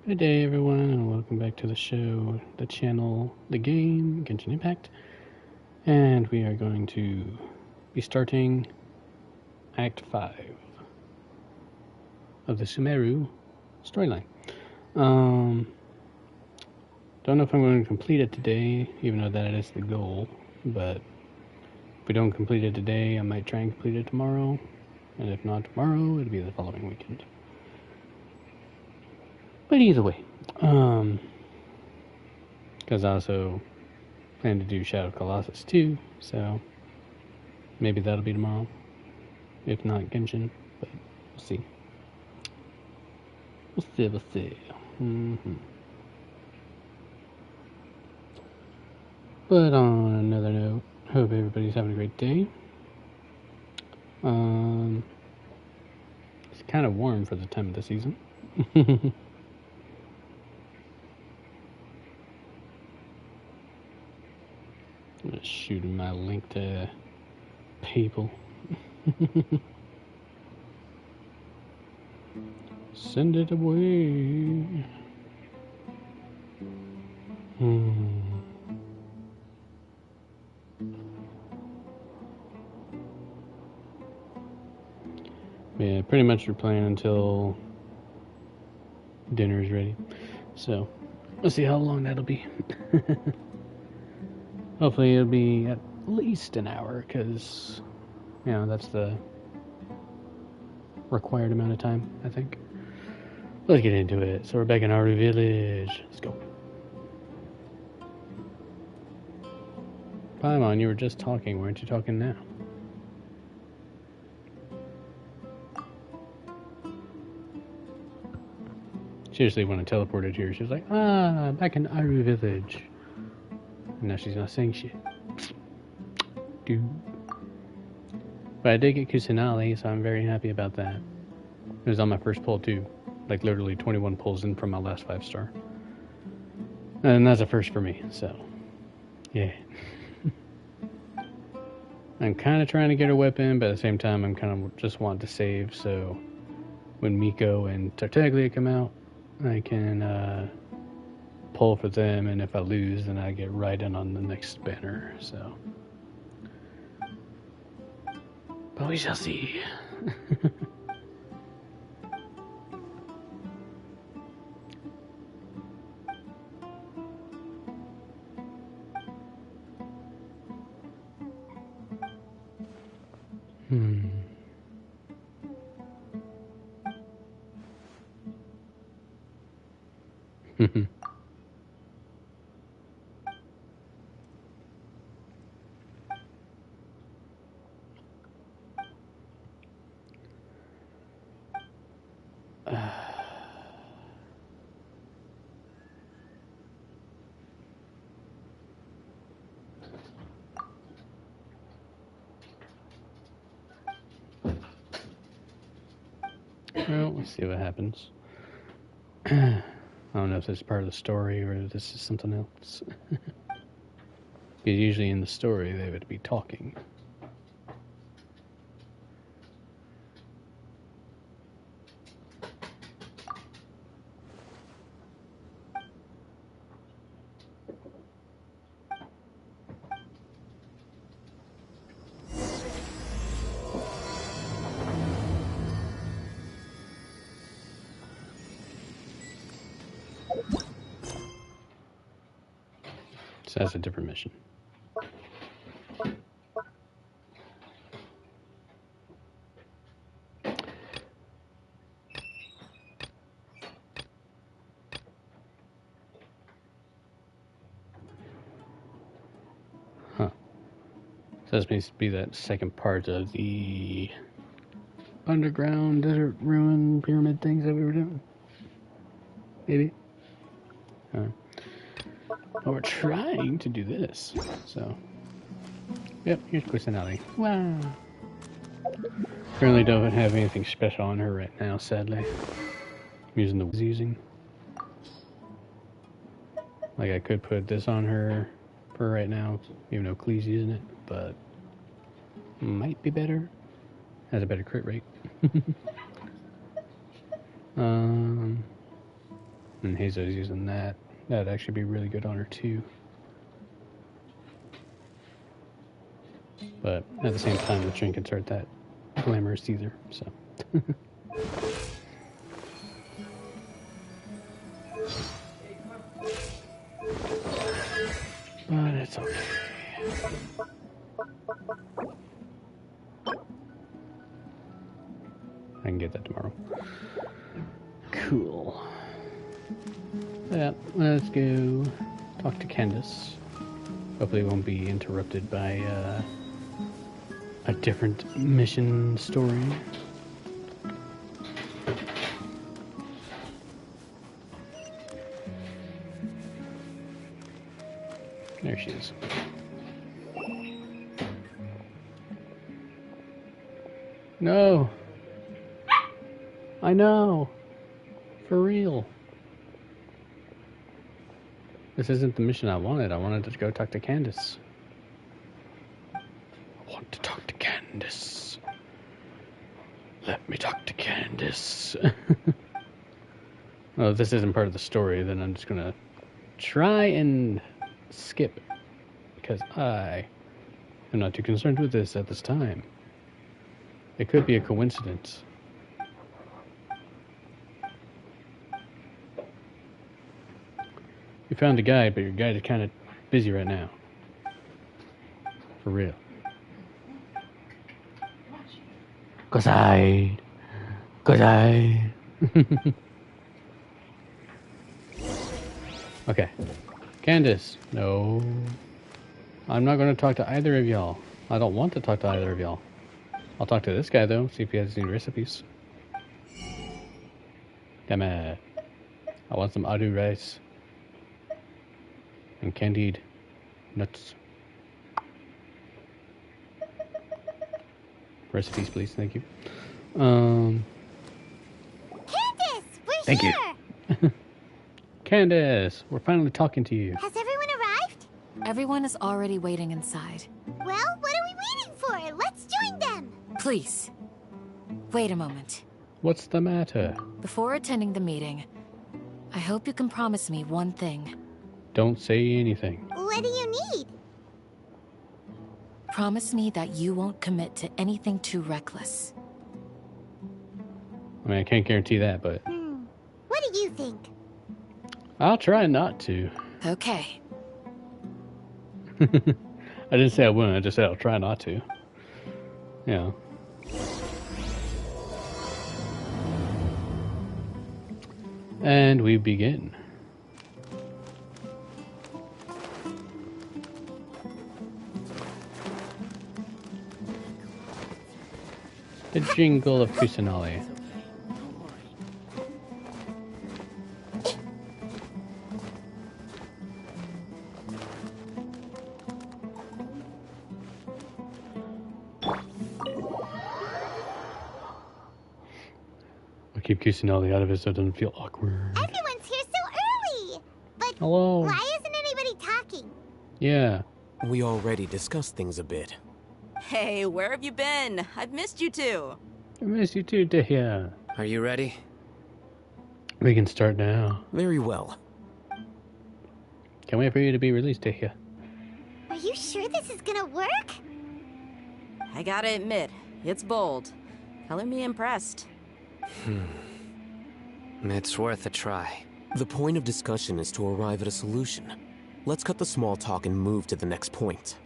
Good day, everyone, and welcome back to the show, the channel, the game, Genshin Impact. And we are going to be starting Act 5 of the Sumeru storyline. Don't know if I'm going to complete it today, even though that is the goal, but if we don't complete it today, I might try and complete it tomorrow, and if not tomorrow, it'll be the following weekend. But either way, because I also plan to do Shadow of Colossus too, so maybe that'll be tomorrow. If not Genshin, but we'll see. We'll see. But on another note, hope everybody's having a great day. It's kind of warm for the time of the season. I'm just shooting my link to people. Send it away. Yeah, pretty much we're playing until dinner's ready. So, we'll see how long that'll be. Hopefully it'll be at least an hour, because, you know, that's the required amount of time, I think. Let's get into it. So we're back in our village. Let's go. Paimon, you were just talking. Why aren't you talking now? Seriously, when I teleported here, she was like, back in Aru village. And now she's not saying shit. Dude. But I did get Kusanali, so I'm very happy about that. It was on my first pull too. Like literally 21 pulls in from my last 5-star. And that's a first for me, so yeah. I'm kind of trying to get a weapon, but at the same time I'm kind of just want to save, so when Miko and Tartaglia come out, I can pull for them, and if I lose, then I get right in on the next banner, so. But we shall see. Well, we'll see what happens. I don't know if this is part of the story or if this is something else. Because usually in the story they would be talking. So that's a different mission. Huh. So that's supposed to be that second part of the underground desert ruin pyramid things that we were doing. Maybe. But we're trying to do this. So, yep, here's Kusanali. Wow. Currently don't have anything special on her right now, sadly. I'm using the using. Like I could put this on her for right now, even though Klee's using it, but might be better. Has a better crit rate. And Hazel's using that. That'd actually be really good on her too. But at the same time, the trinkets aren't that glamorous either, so. But it's okay. I can get that tomorrow. Cool. Yeah, let's go talk to Candace. Hopefully it won't be interrupted by a different mission story. There she is. No! I know! For real. This isn't the mission I wanted. I wanted to go talk to Candace. I want to talk to Candace. Let me talk to Candace. Well, if this isn't part of the story, then I'm just gonna try and skip. Because I am not too concerned with this at this time. It could be a coincidence. You found a guide, but your guide is kind of busy right now. For real. Cause I. Okay. Candace. No. I'm not going to talk to either of y'all. I don't want to talk to either of y'all. I'll talk to this guy, though, see if he has any recipes. Damn it. I want some adu rice. And candied nuts. Recipes, please. Thank you. Candace, we're Thank here. you. Candace, we're finally talking to you. Has everyone arrived? Everyone is already waiting inside. Well, what are we waiting for? Let's join them. Please, wait a moment. What's the matter? Before attending the meeting, I hope you can promise me one thing. Don't say anything. What do you need? Promise me that you won't commit to anything too reckless. I mean, I can't guarantee that, but What do you think? I'll try not to. Okay. I didn't say I wouldn't, I just said I'll try not to. Yeah. And we begin. The Jingle of Kusanali. I'll keep Kusanali out of it so it doesn't feel awkward. Everyone's here so early. But Hello. why isn't anybody talking? Yeah. We already discussed things a bit. Hey, where have you been? I've missed you too. I miss you too, Dehya. Are you ready? We can start now. Very well. Can't wait for you to be released, Dehya. Are you sure this is gonna work? I gotta admit, it's bold. Color me impressed. It's worth a try. The point of discussion is to arrive at a solution. Let's cut the small talk and move to the next point.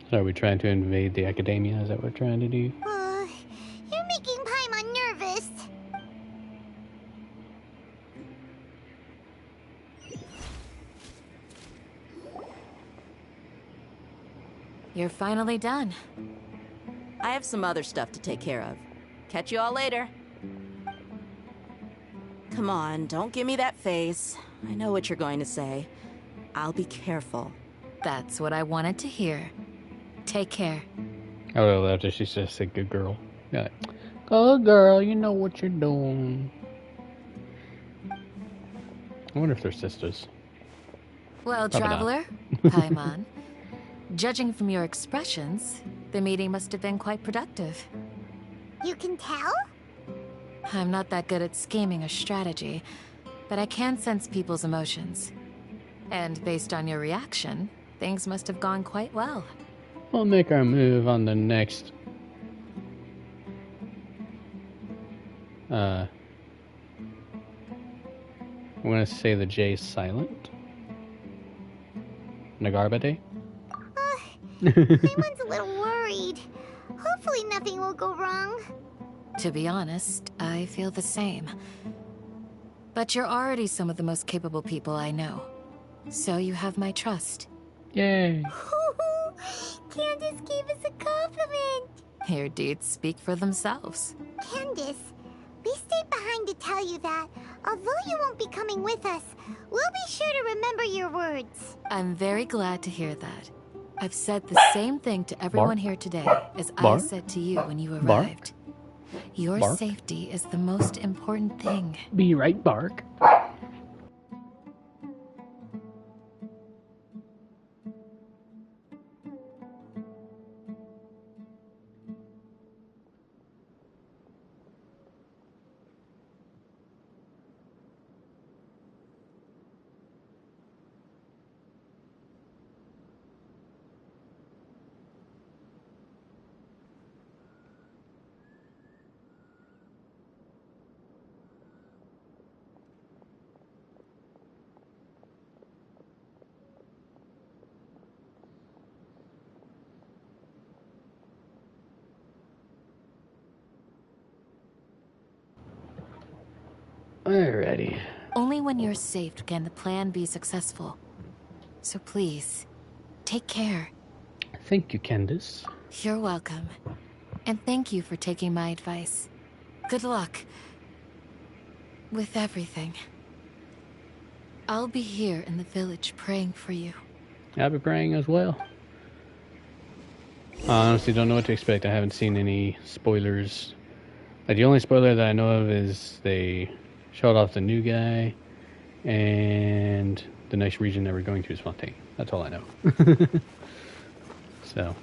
So are we trying to invade the academia? Is that what we're trying to do? You're making Paimon nervous. You're finally done. I have some other stuff to take care of. Catch you all later. Come on, don't give me that face. I know what you're going to say. I'll be careful. That's what I wanted to hear. Take care. I would have laughed if she just said good girl. Yeah, like, good girl, you know what you're doing. I wonder if they're sisters. Well, Probably not. traveler, Paimon, judging from your expressions, the meeting must have been quite productive. You can tell? I'm not that good at scheming or strategy, but I can sense people's emotions. And based on your reaction, things must have gone quite well. We'll make our move on the next... I'm gonna say the J is silent. Nagarbade? Paimon's a little worried. Hopefully nothing will go wrong. To be honest, I feel the same. But you're already some of the most capable people I know. So you have my trust. Yay! Candace gave us a compliment. Your deeds speak for themselves. Candace, we stayed behind to tell you that, although you won't be coming with us, we'll be sure to remember your words. I'm very glad to hear that. I've said the same thing to everyone here today as I said to you when you arrived. Your safety is the most important thing. Be right, Bark. Alrighty. Only when you're safe can the plan be successful. So please, take care. Thank you, Candace. You're welcome. And thank you for taking my advice. Good luck. With everything. I'll be here in the village praying for you. I'll be praying as well. I honestly don't know what to expect. I haven't seen any spoilers. Like, the only spoiler that I know of is they showed off the new guy and the next region that we're going to is Fontaine. That's all I know. So.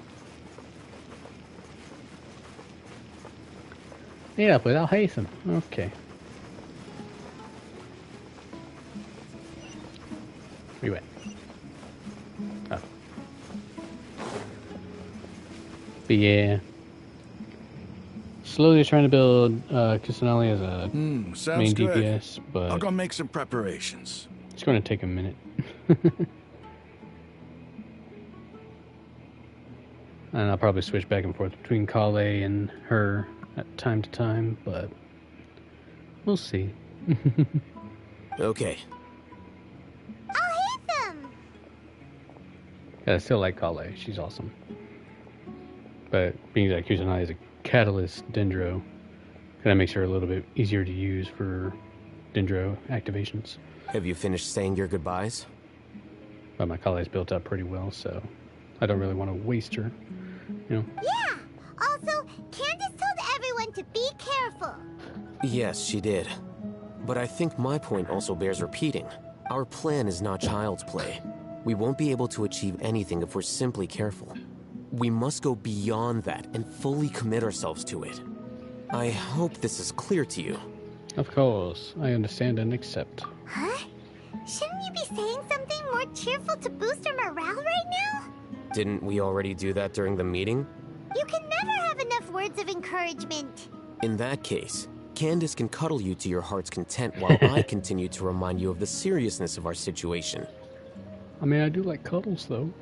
Yeah, without Hatham. Okay. We went. Oh. But yeah. Slowly trying to build Kusanali as a main DPS, but I'll go make some preparations. It's going to take a minute. And I'll probably switch back and forth between Kale and her at time to time, but we'll see. Okay. I'll hit them. Yeah, I still like Kale. She's awesome. But being that Kusanali is a Catalyst Dendro, that makes her a little bit easier to use for Dendro activations. Have you finished saying your goodbyes? But my Kale's built up pretty well, so I don't really want to waste her, you know? Yeah. Also, Candace told everyone to be careful. Yes, she did. But I think my point also bears repeating. Our plan is not child's play. We won't be able to achieve anything if we're simply careful. We must go beyond that and fully commit ourselves to it. I hope this is clear to you. Of course, I understand and accept. Huh? Shouldn't you be saying something more cheerful to boost our morale right now? Didn't we already do that during the meeting? You can never have enough words of encouragement. In that case, Candace can cuddle you to your heart's content while I continue to remind you of the seriousness of our situation. I mean, I do like cuddles, though.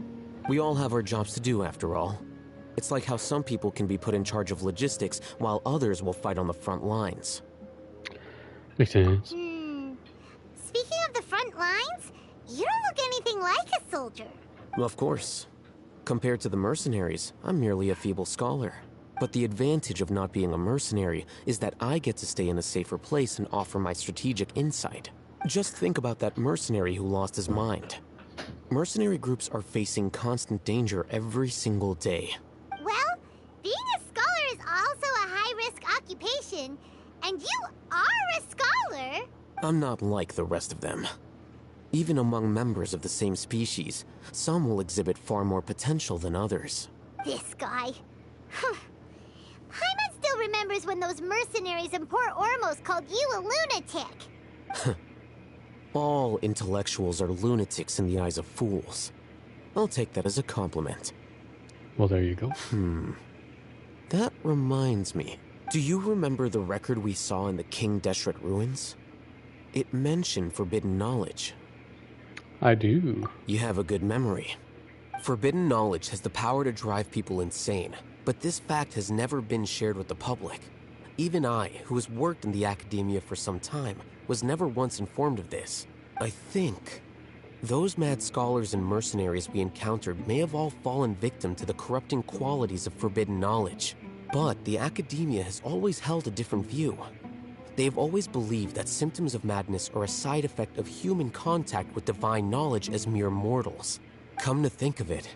We all have our jobs to do, after all. It's like how some people can be put in charge of logistics, while others will fight on the front lines. Makes sense. Speaking of the front lines, you don't look anything like a soldier. Of course. Compared to the mercenaries, I'm merely a feeble scholar. But the advantage of not being a mercenary is that I get to stay in a safer place and offer my strategic insight. Just think about that mercenary who lost his mind. Mercenary groups are facing constant danger every single day. Well, being a scholar is also a high-risk occupation, and you are a scholar. I'm not like the rest of them. Even among members of the same species, some will exhibit far more potential than others. This guy. Paimon still remembers when those mercenaries in Port Ormos called you a lunatic. All intellectuals are lunatics in the eyes of fools. I'll take that as a compliment. Well, there you go. That reminds me. Do you remember the record we saw in the King Deshret ruins? It mentioned forbidden knowledge. I do. You have a good memory. Forbidden knowledge has the power to drive people insane, but this fact has never been shared with the public. Even I, who has worked in the academia for some time, was never once informed of this. I think those mad scholars and mercenaries we encountered may have all fallen victim to the corrupting qualities of forbidden knowledge. But the academia has always held a different view. They have always believed that symptoms of madness are a side effect of human contact with divine knowledge as mere mortals. Come to think of it,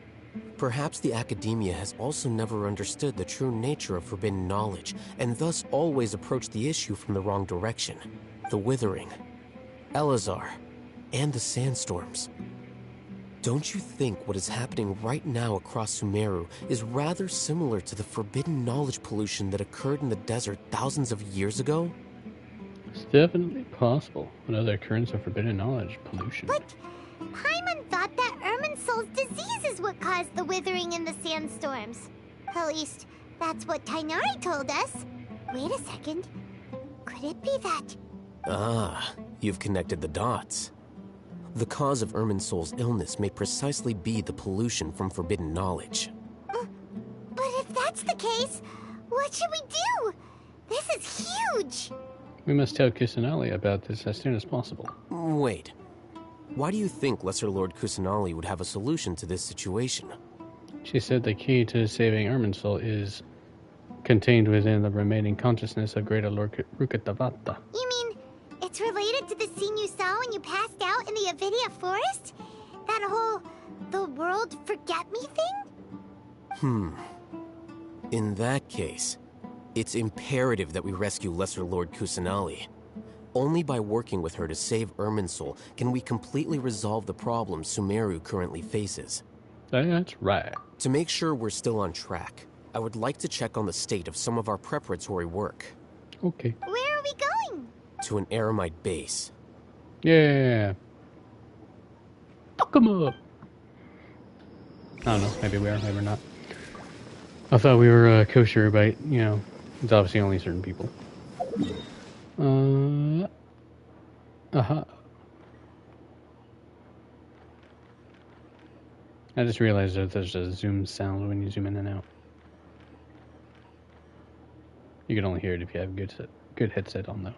perhaps the academia has also never understood the true nature of forbidden knowledge, and thus always approached the issue from the wrong direction. The Withering, Elazar, and the sandstorms. Don't you think what is happening right now across Sumeru is rather similar to the forbidden knowledge pollution that occurred in the desert thousands of years ago? It's definitely possible. Another occurrence of forbidden knowledge pollution. But Paimon thought that Irminsul's disease is what caused the withering and the sandstorms. At least, that's what Tainari told us. Wait a second. Could it be that? Ah, you've connected the dots. The cause of Irminsul's illness may precisely be the pollution from forbidden knowledge. But if that's the case, what should we do? This is huge! We must tell Kusanali about this as soon as possible. Wait. Why do you think Lesser Lord Kusanali would have a solution to this situation? She said the key to saving Irminsul is contained within the remaining consciousness of Greater Lord Rukkhadevata. You mean it's related to the scene you saw when you passed out in the Avidia forest? That whole the world forget me thing? In that case, it's imperative that we rescue Lesser Lord Kusanali. Only by working with her to save Irminsul can we completely resolve the problems Sumeru currently faces. That's right. To make sure we're still on track, I would like to check on the state of some of our preparatory work. Okay. Where are we going? To an Eremite base. Yeah. Fuck 'em up. I don't know. Maybe we are. Maybe we're not. I thought we were kosher, but you know, it's obviously only certain people. I just realized that there's a zoom sound when you zoom in and out. You can only hear it if you have a good headset on,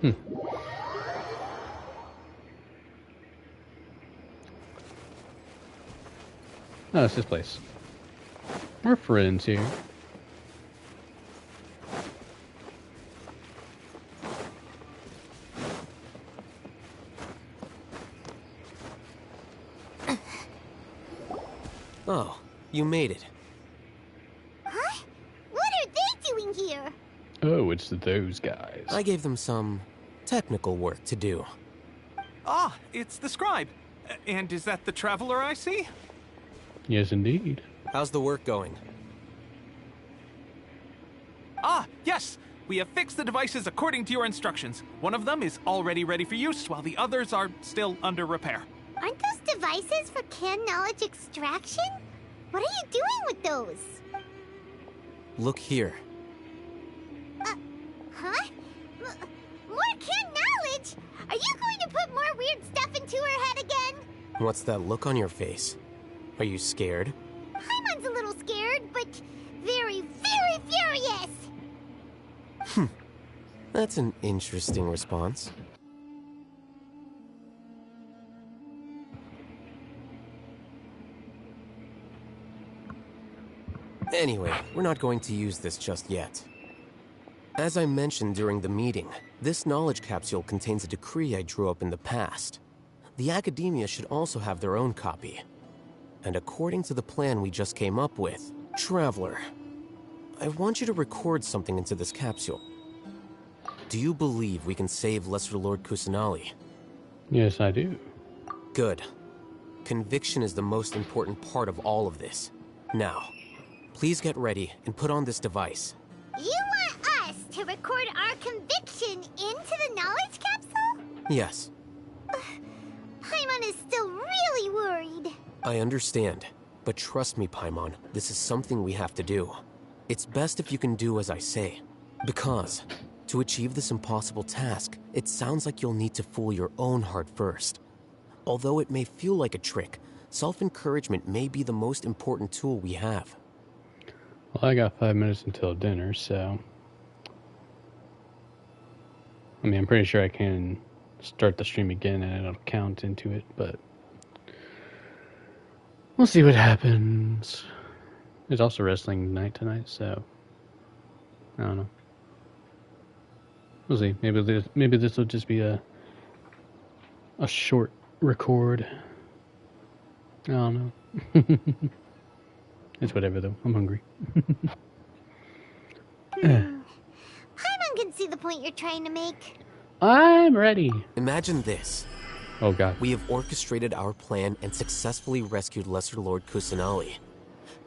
though. Oh, it's this place. We're friends here. Oh, you made it. Huh? What are they doing here? Oh, it's those guys. I gave them some technical work to do. Ah, it's the scribe. And is that the traveler I see? Yes, indeed. How's the work going? Ah, yes! We have fixed the devices according to your instructions. One of them is already ready for use, while the others are still under repair. Aren't those devices for canned knowledge extraction? What are you doing with those? Look here. Huh? More canned knowledge? Are you going to put more weird stuff into her head again? What's that look on your face? Are you scared? Paimon's a little scared, but very, very furious! That's an interesting response. Anyway, we're not going to use this just yet. As I mentioned during the meeting, this knowledge capsule contains a decree I drew up in the past. The academia should also have their own copy. And according to the plan we just came up with, Traveler, I want you to record something into this capsule. Do you believe we can save Lesser Lord Kusanali? Yes, I do. Good. Conviction is the most important part of all of this. Now, please get ready and put on this device. You want us to record our conviction into the knowledge capsule? Yes. Paimon is still really worried. I understand. But trust me, Paimon, this is something we have to do. It's best if you can do as I say. Because, to achieve this impossible task, it sounds like you'll need to fool your own heart first. Although it may feel like a trick, self-encouragement may be the most important tool we have. Well, I got 5 minutes until dinner, so... I mean, I'm pretty sure I can start the stream again and it'll count into it, but... we'll see what happens. There's also wrestling night tonight, so... I don't know. We'll see. Maybe this will just be a short record. I don't know. It's whatever though. I'm hungry. Paimon can see the point you're trying to make. I'm ready. Imagine this. Oh god. We have orchestrated our plan and successfully rescued Lesser Lord Kusanali.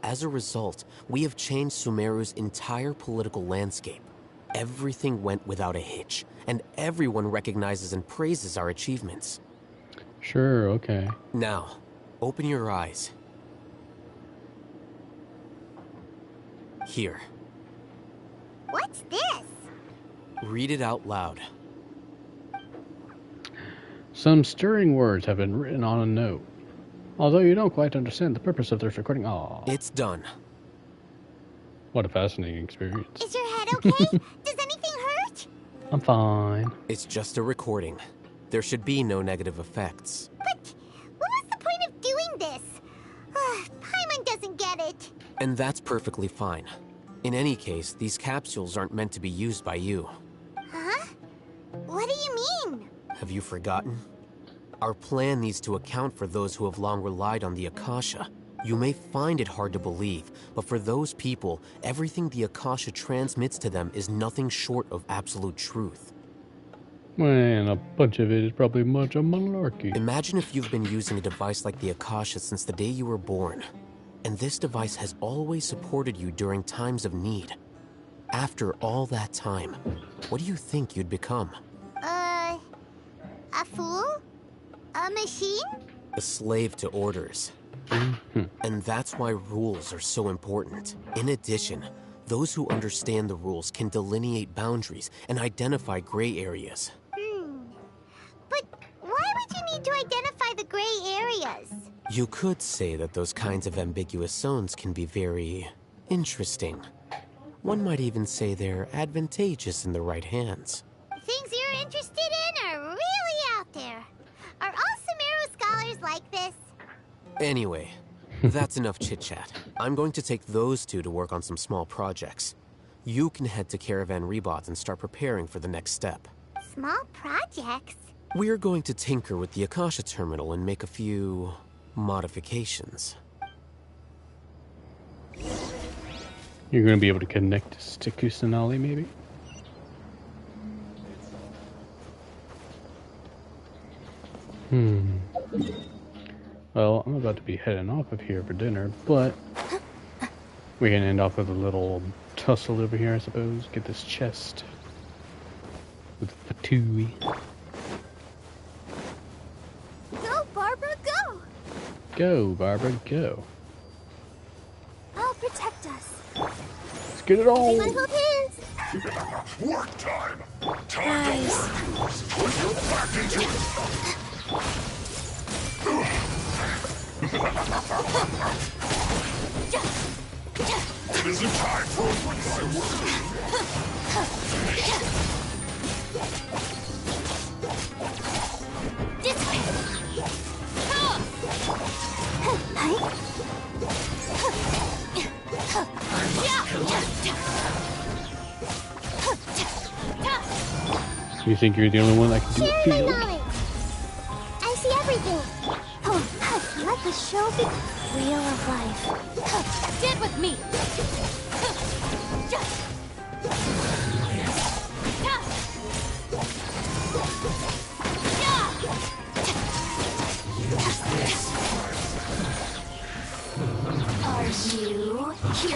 As a result, we have changed Sumeru's entire political landscape. Everything went without a hitch, and everyone recognizes and praises our achievements. Sure, okay. Now, open your eyes. Here. What's this? Read it out loud. Some stirring words have been written on a note. Although you don't quite understand the purpose of this recording. Aww. It's done. What a fascinating experience. Is your head okay? Does anything hurt? I'm fine. It's just a recording. There should be no negative effects. But what was the point of doing this? Paimon doesn't get it. And that's perfectly fine. In any case, these capsules aren't meant to be used by you. Huh? What do you mean? Have you forgotten? Our plan needs to account for those who have long relied on the Akasha. You may find it hard to believe, but for those people, everything the Akasha transmits to them is nothing short of absolute truth. Man, a bunch of it is probably much of malarkey. Imagine if you've been using a device like the Akasha since the day you were born, and this device has always supported you during times of need. After all that time, what do you think you'd become? A fool? A machine? A slave to orders. And that's why rules are so important. In addition, those who understand the rules can delineate boundaries and identify gray areas. But why would you need to identify the gray areas? You could say that those kinds of ambiguous zones can be very interesting. One might even say they're advantageous in the right hands. Things you're interested in are really out there. Are all Sumeru scholars like this? Anyway, that's enough chit-chat. I'm going to take those two to work on some small projects. You can head to Caravan Rebot and start preparing for the next step. Small projects? We're going to tinker with the Akasha terminal and make a few modifications. You're going to be able to connect us to Kusanali, maybe? Well, I'm about to be heading off of here for dinner, but we can end off with a little tussle over here, I suppose. Get this chest with Fatui. Go, Barbara, go! Go, Barbara, go. I'll protect us. Let's get it on! Everyone hold hands! Work time! Guys. Put your back into it! It isn't time for fireworks! This way! You think you're the only one that can do it? Share my knowledge! I see everything! Let the show be wheel of life. Stand with me!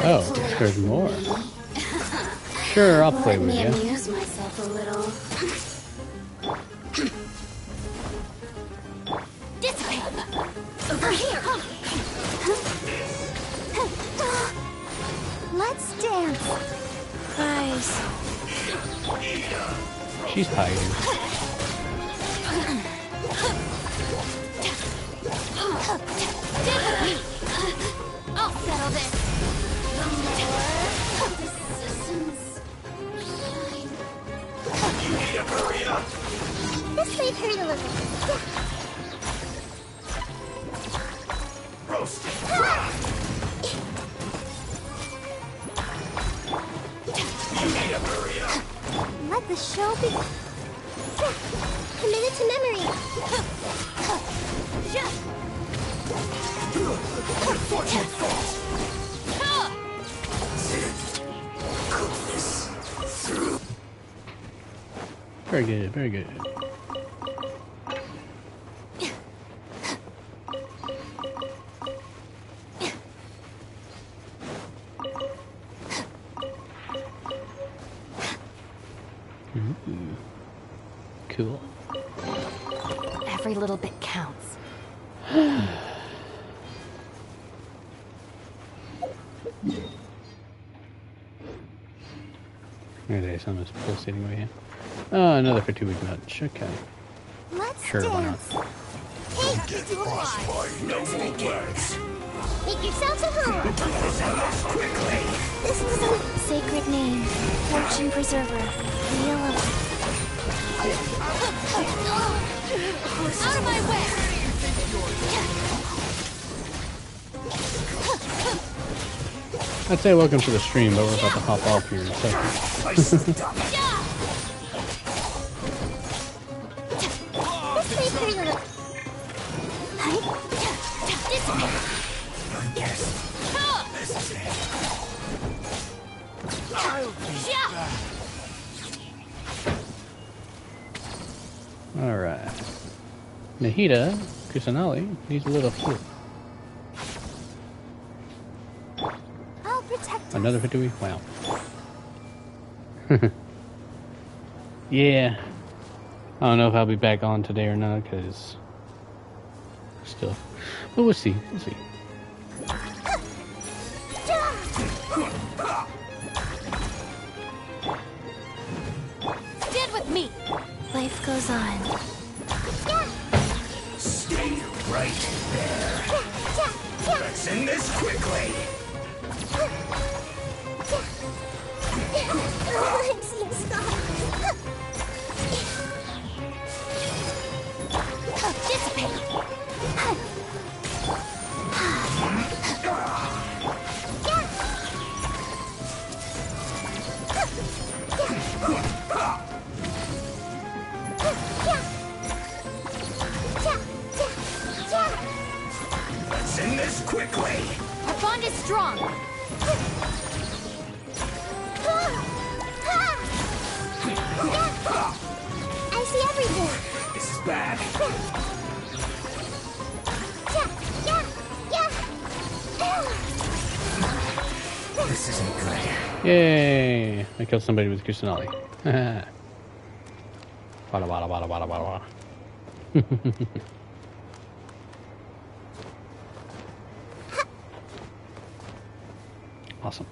Oh, there's more. Sure, I'll play with Let me you. amuse myself a little. here! Let's dance! Guys. She's hiding. I'll settle this. This might hurt a little. Roasted. You need to hurry up. Let the show begin. Commit it to memory. Unfortunate fault. Cook this through. Very good, very good. Cool. Every little bit counts. There's some of this pulsating away here. Oh, another for 2 week nudge. Okay. Let's Sure, why not? dance. Take Get frostbite. No more words. Make yourselves at home. Quickly. This is a sacred name. Fortune preserver. Wheel of... Out of my way! I'd say welcome to the stream, but we're about to hop off here in a second. I slipped up. This may hurt a little. Yes. This is it. Alright. Nahida Kusanali needs a little flip. I'll protect us. Another for 2 weeks? Wow. Yeah. I don't know if I'll be back on today or not, because... Still. But we'll see. We'll see. Stand with me. Life goes on. Stay right there. Let's end this quickly. I'm seeing scars. Dissipate. Let's end this quickly. Our bond is strong. I see everything. This is bad. This isn't good. Yay! I killed somebody with Kusanali. Wada wada wada wada wada wada. Awesome.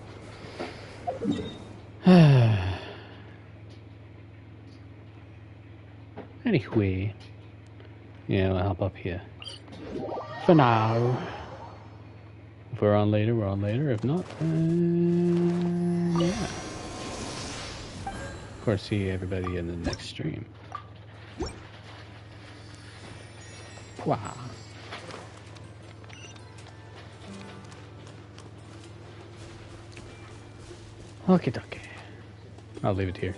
Anyway, yeah, I'll hop up here. For now. If we're on later, we're on later. If not, yeah. Of course, see everybody in the next stream. Wow. Okay, dokie. I'll leave it here.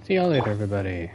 See y'all later, everybody.